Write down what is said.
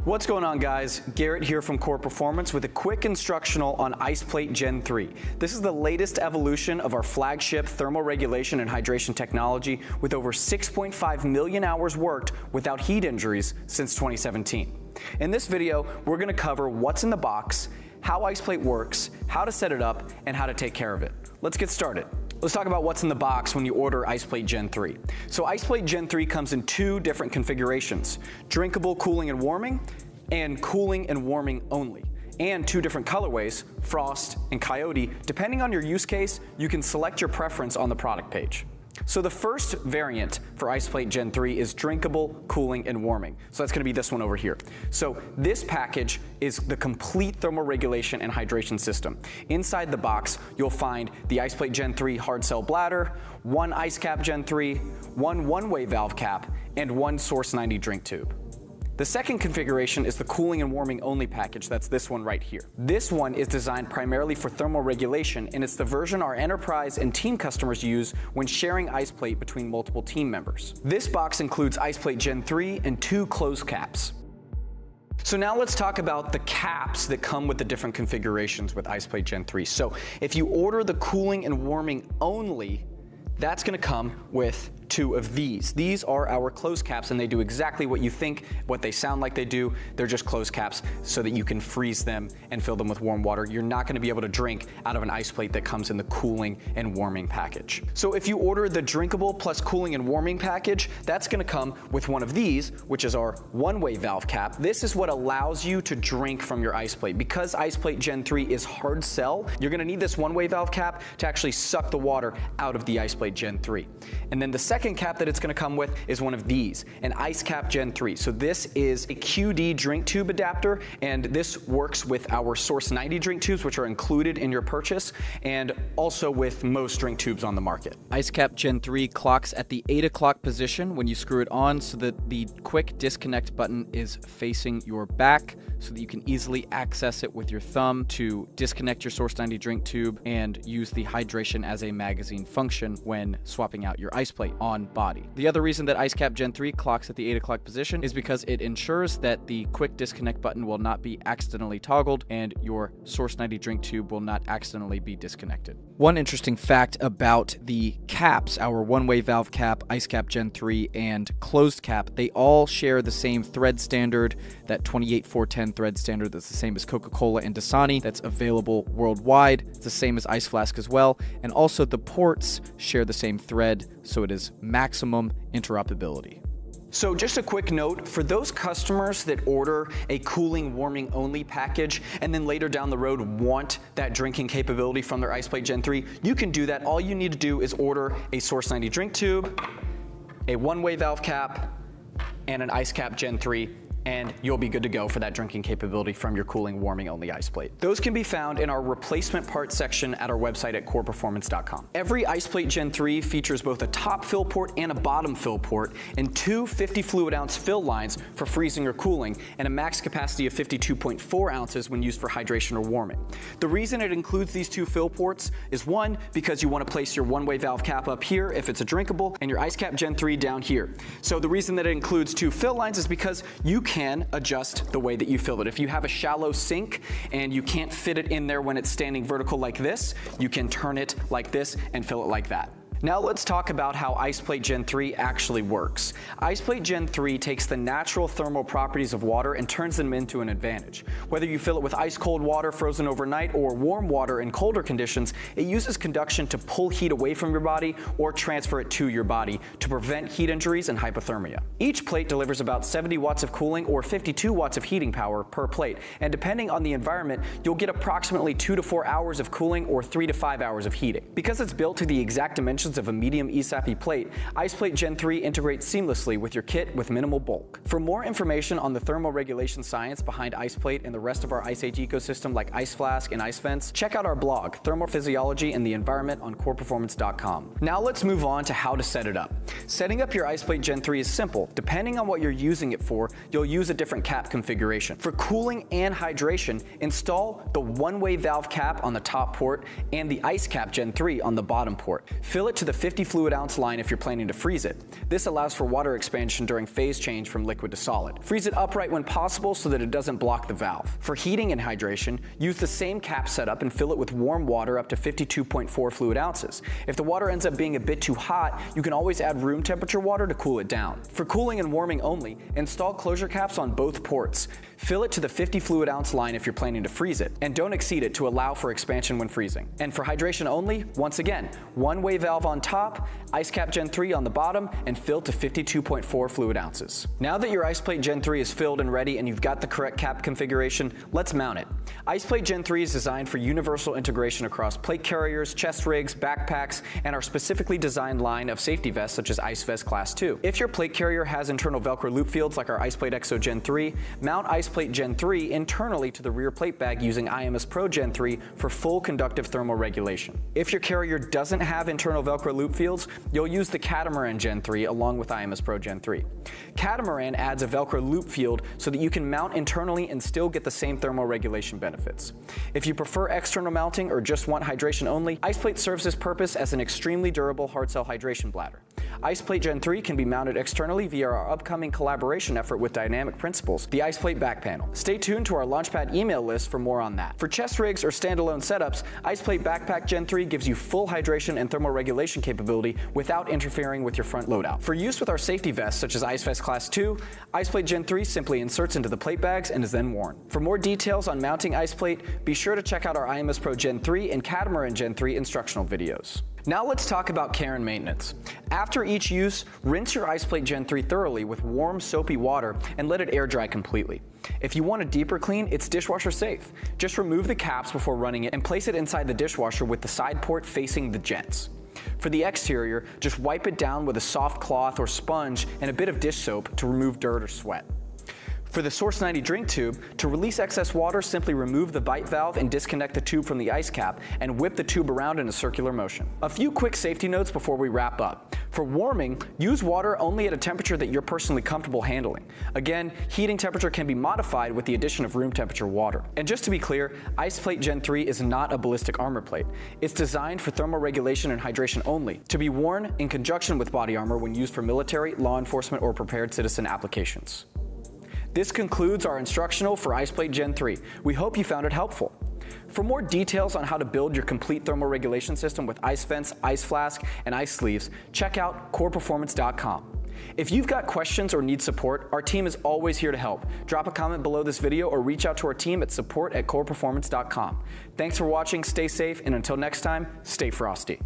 What's going on, guys? Garrett here from Qore Performance with a quick instructional on ICEPLATE Gen 3. This is the latest evolution of our flagship thermal regulation and hydration technology with over 6.5 million hours worked without heat injuries since 2017. In this video, we're going to cover what's in the box, how ICEPLATE works, how to set it up, and how to take care of it. Let's get started. Let's talk about what's in the box when you order ICEPLATE Gen 3. So ICEPLATE Gen 3 comes in two different configurations: drinkable cooling and warming, and cooling and warming only. And two different colorways, Frost and Coyote. Depending on your use case, you can select your preference on the product page. So the first variant for ICEPLATE Gen 3 is drinkable, cooling, and warming. So that's going to be this one over here. So this package is the complete thermal regulation and hydration system. Inside the box, you'll find the ICEPLATE Gen 3 hard cell bladder, one IceCap Gen 3, one one-way valve cap, and one Source 90 drink tube. The second configuration is the cooling and warming only package. That's this one right here. This one is designed primarily for thermal regulation, and it's the version our enterprise and team customers use when sharing ICEPLATE between multiple team members. This box includes ICEPLATE Gen 3 and two closed caps. So now let's talk about the caps that come with the different configurations with ICEPLATE Gen 3. So if you order the cooling and warming only, that's going to come with two of these. These are our closed caps, and they do exactly what you think, what they sound like they do. They're just closed caps so that you can freeze them and fill them with warm water. You're not going to be able to drink out of an ICEPLATE that comes in the cooling and warming package. So if you order the drinkable plus cooling and warming package, that's going to come with one of these, which is our one-way valve cap. This is what allows you to drink from your ICEPLATE. Because ICEPLATE Gen 3 is hard sell, you're going to need this one-way valve cap to actually suck the water out of the ICEPLATE Gen 3. And then the second cap that it's going to come with is one of these, an IceCap Gen 3. So this is a QD drink tube adapter, and this works with our Source 90 drink tubes, which are included in your purchase, and also with most drink tubes on the market. IceCap Gen 3 clocks at the 8 o'clock position when you screw it on, so that the quick disconnect button is facing your back, so that you can easily access it with your thumb to disconnect your Source 90 drink tube and use the hydration as a magazine function when swapping out your ICEPLATE on body. The other reason that IceCap Gen 3 clocks at the 8 o'clock position is because it ensures that the quick disconnect button will not be accidentally toggled and your Source 90 drink tube will not accidentally be disconnected. One interesting fact about the caps, our one-way valve cap, IceCap Gen 3, and closed cap, they all share the same thread standard, that 28410 thread standard that's the same as Coca-Cola and Dasani, that's available worldwide. It's the same as Ice Flask as well, and also the ports share the same thread, so it is maximum interoperability. So just a quick note, for those customers that order a cooling warming only package and then later down the road want that drinking capability from their ICEPLATE Gen 3, you can do that. All you need to do is order a Source 90 drink tube, a one-way valve cap, and an IceCap Gen 3, and you'll be good to go for that drinking capability from your cooling warming only ICEPLATE. Those can be found in our replacement parts section at our website at qoreperformance.com. Every ICEPLATE Gen 3 features both a top fill port and a bottom fill port, and two 50 fluid ounce fill lines for freezing or cooling, and a max capacity of 52.4 ounces when used for hydration or warming. The reason it includes these two fill ports is, one, because you want to place your one-way valve cap up here if it's a drinkable, and your IceCap Gen 3 down here. So the reason that it includes two fill lines is because you can adjust the way that you fill it. If you have a shallow sink and you can't fit it in there when it's standing vertical like this, you can turn it like this and fill it like that. Now let's talk about how ICEPLATE Gen 3 actually works. ICEPLATE Gen 3 takes the natural thermal properties of water and turns them into an advantage. Whether you fill it with ice cold water frozen overnight or warm water in colder conditions, it uses conduction to pull heat away from your body or transfer it to your body to prevent heat injuries and hypothermia. Each plate delivers about 70 watts of cooling or 52 watts of heating power per plate, and depending on the environment, you'll get approximately 2 to 4 hours of cooling or 3 to 5 hours of heating. Because it's built to the exact dimensions of a medium ESAPI plate, ICEPLATE Gen 3 integrates seamlessly with your kit with minimal bulk. For more information on the thermal regulation science behind ICEPLATE and the rest of our Ice Age ecosystem like Ice Flask and Ice Vents, check out our blog, Thermal Physiology and the Environment on qoreperformance.com. Now let's move on to how to set it up. Setting up your ICEPLATE Gen 3 is simple. Depending on what you're using it for, you'll use a different cap configuration. For cooling and hydration, install the one-way valve cap on the top port and the IceCap Gen 3 on the bottom port. Fill it to the 50 fluid ounce line if you're planning to freeze it. This allows for water expansion during phase change from liquid to solid. Freeze it upright when possible so that it doesn't block the valve. For heating and hydration, use the same cap setup and fill it with warm water up to 52.4 fluid ounces. If the water ends up being a bit too hot, you can always add room temperature water to cool it down. For cooling and warming only, install closure caps on both ports. Fill it to the 50 fluid ounce line if you're planning to freeze it, and don't exceed it to allow for expansion when freezing. And for hydration only, once again, one-way valve on top, IceCap Gen 3 on the bottom, and fill to 52.4 fluid ounces. Now that your IcePlate Gen 3 is filled and ready and you've got the correct cap configuration, let's mount it. IcePlate Gen 3 is designed for universal integration across plate carriers, chest rigs, backpacks, and our specifically designed line of safety vests such as IceVest Class 2. If your plate carrier has internal Velcro loop fields like our IcePlate EXO Gen 3, mount IcePlate Gen 3 internally to the rear plate bag using IMS Pro Gen 3 for full conductive thermal regulation. If your carrier doesn't have internal Velcro loop fields, you'll use the Catamaran Gen 3 along with IMS Pro Gen 3. Catamaran adds a Velcro loop field so that you can mount internally and still get the same thermal regulation benefits. If you prefer external mounting or just want hydration only, IcePlate serves this purpose as an extremely durable hard cell hydration bladder. IcePlate Gen 3 can be mounted externally via our upcoming collaboration effort with Dynamic Principles, the IcePlate back panel. Stay tuned to our Launchpad email list for more on that. For chest rigs or standalone setups, IcePlate Backpack Gen 3 gives you full hydration and thermal regulation capability without interfering with your front loadout. For use with our safety vests such as IceVest Class 2, IcePlate Gen 3 simply inserts into the plate bags and is then worn. For more details on mounting IcePlate, be sure to check out our IMS Pro Gen 3 and Catamaran Gen 3 instructional videos. Now let's talk about care and maintenance. After each use, rinse your IcePlate Gen 3 thoroughly with warm, soapy water and let it air dry completely. If you want a deeper clean, it's dishwasher safe. Just remove the caps before running it and place it inside the dishwasher with the side port facing the jets. For the exterior, just wipe it down with a soft cloth or sponge and a bit of dish soap to remove dirt or sweat. For the Source 90 drink tube, to release excess water, simply remove the bite valve and disconnect the tube from the ice cap and whip the tube around in a circular motion. A few quick safety notes before we wrap up. For warming, use water only at a temperature that you're personally comfortable handling. Again, heating temperature can be modified with the addition of room temperature water. And just to be clear, IcePlate Gen 3 is not a ballistic armor plate. It's designed for thermal regulation and hydration only, to be worn in conjunction with body armor when used for military, law enforcement, or prepared citizen applications. This concludes our instructional for IcePlate Gen 3. We hope you found it helpful. For more details on how to build your complete thermal regulation system with ice vents, ice flask, and ice sleeves, check out QorePerformance.com. If you've got questions or need support, our team is always here to help. Drop a comment below this video or reach out to our team at support@QorePerformance.com. Thanks for watching, stay safe, and until next time, stay frosty.